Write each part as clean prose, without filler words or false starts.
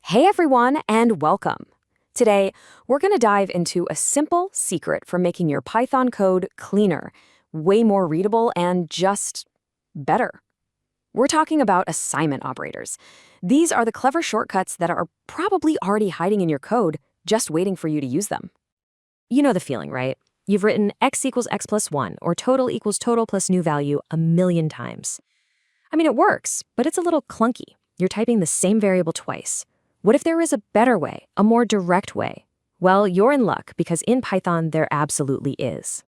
Hey everyone, and welcome. Today, we're going to dive into a simple secret for making your Python code cleaner, way more readable, and just better. We're talking about assignment operators. These are the clever shortcuts that are probably already hiding in your code, just waiting for you to use them. You know the feeling, right? You've written x equals x plus 1 or total equals total plus new value a million times. I mean, it works, but it's a little clunky. You're typing the same variable twice. What if there is a better way, a more direct way? Well, you're in luck because in Python there absolutely is.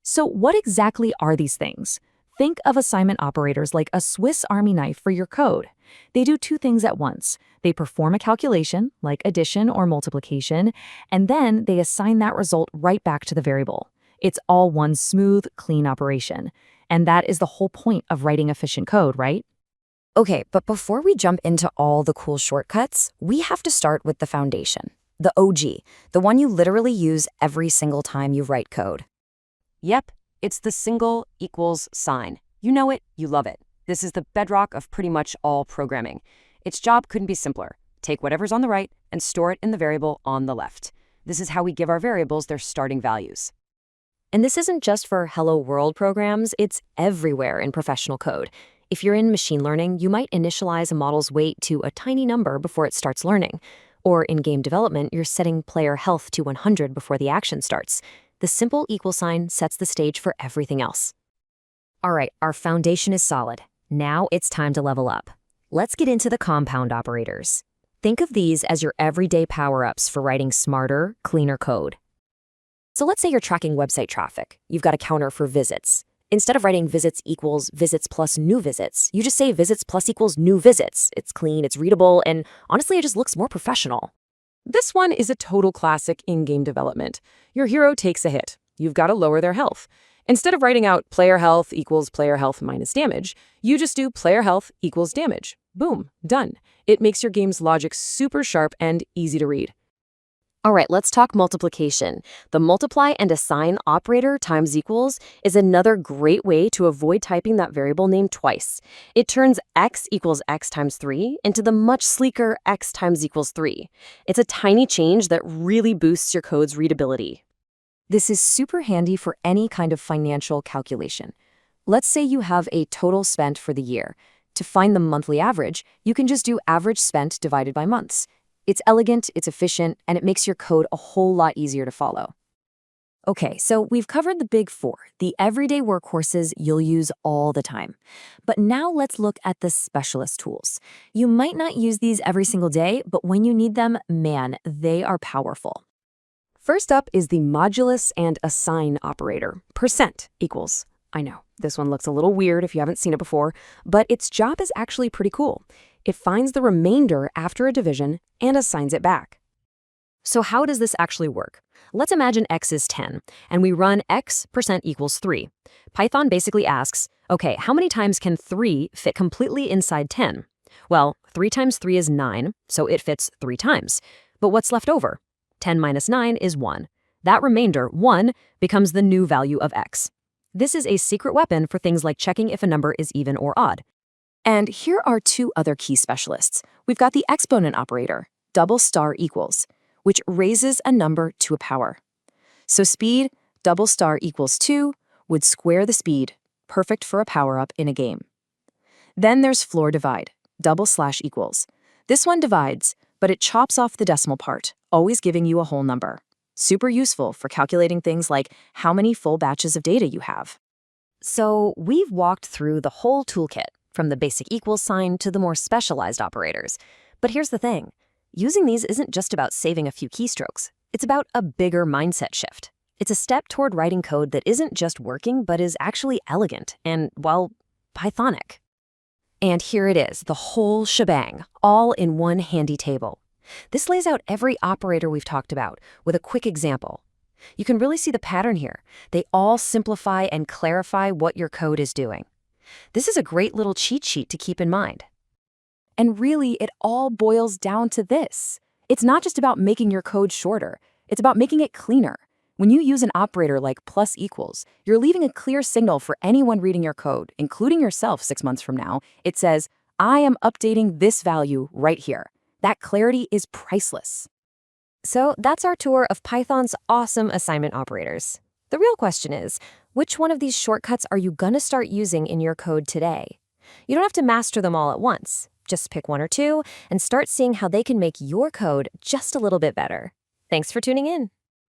So what exactly are these things? Think of assignment operators like a Swiss Army knife for your code. They do two things at once. They perform a calculation, like addition or multiplication, and then they assign that result right back to the variable. It's all one smooth, clean operation. And that is the whole point of writing efficient code, right? Okay, but before we jump into all the cool shortcuts, we have to start with the foundation, the OG, the one you literally use every single time you write code. Yep, it's the single equals sign. You know it, you love it. This is the bedrock of pretty much all programming. Its job couldn't be simpler. Take whatever's on the right and store it in the variable on the left. This is how we give our variables their starting values. And this isn't just for Hello World programs, it's everywhere in professional code. If you're in machine learning, you might initialize a model's weight to a tiny number before it starts learning. Or in game development, you're setting player health to 100 before the action starts. The simple equal sign sets the stage for everything else. All right, our foundation is solid. Now it's time to level up. Let's get into the compound operators. Think of these as your everyday power-ups for writing smarter, cleaner code. So let's say you're tracking website traffic. You've got a counter for visits. Instead of writing visits equals visits plus new visits, you just say visits plus equals new visits. It's clean, it's readable, and honestly, it just looks more professional. This one is a total classic in game development. Your hero takes a hit. You've got to lower their health. Instead of writing out player health equals player health minus damage, you just do player health equals damage. Boom, done. It makes your game's logic super sharp and easy to read. All right, let's talk multiplication. The multiply and assign operator times equals is another great way to avoid typing that variable name twice. It turns x equals x times 3 into the much sleeker x times equals 3. It's a tiny change that really boosts your code's readability. This is super handy for any kind of financial calculation. Let's say you have a total spent for the year. To find the monthly average, you can just do average spent divided by months. It's elegant, it's efficient, and it makes your code a whole lot easier to follow. Okay, so we've covered the big four, the everyday workhorses you'll use all the time. But now let's look at the specialist tools. You might not use these every single day, but when you need them, man, they are powerful. First up is the modulus and assign operator, percent equals. I know, this one looks a little weird if you haven't seen it before, but its job is actually pretty cool. It finds the remainder after a division and assigns it back. So how does this actually work? Let's imagine x is 10, and we run x% equals 3. Python basically asks, okay, how many times can 3 fit completely inside 10? Well, 3 times 3 is 9, so it fits 3 times. But what's left over? 10 minus 9 is 1. That remainder, 1, becomes the new value of x. This is a secret weapon for things like checking if a number is even or odd. And here are two other key specialists. We've got the exponent operator, double star equals, which raises a number to a power. So speed, double star equals 2, would square the speed, perfect for a power-up in a game. Then there's floor divide, double slash equals. This one divides, but it chops off the decimal part, always giving you a whole number. Super useful for calculating things like how many full batches of data you have. So we've walked through the whole toolkit, from the basic equals sign to the more specialized operators. But here's the thing. Using these isn't just about saving a few keystrokes. It's about a bigger mindset shift. It's a step toward writing code that isn't just working, but is actually elegant and, well, Pythonic. And here it is, the whole shebang, all in one handy table. This lays out every operator we've talked about with a quick example. You can really see the pattern here. They all simplify and clarify what your code is doing. This is a great little cheat sheet to keep in mind. And really, it all boils down to this. It's not just about making your code shorter. It's about making it cleaner. When you use an operator like plus equals, you're leaving a clear signal for anyone reading your code, including yourself 6 months from now. It says, I am updating this value right here. That clarity is priceless. So that's our tour of Python's awesome assignment operators. The real question is, which one of these shortcuts are you gonna start using in your code today? You don't have to master them all at once. Just pick one or two and start seeing how they can make your code just a little bit better. Thanks for tuning in.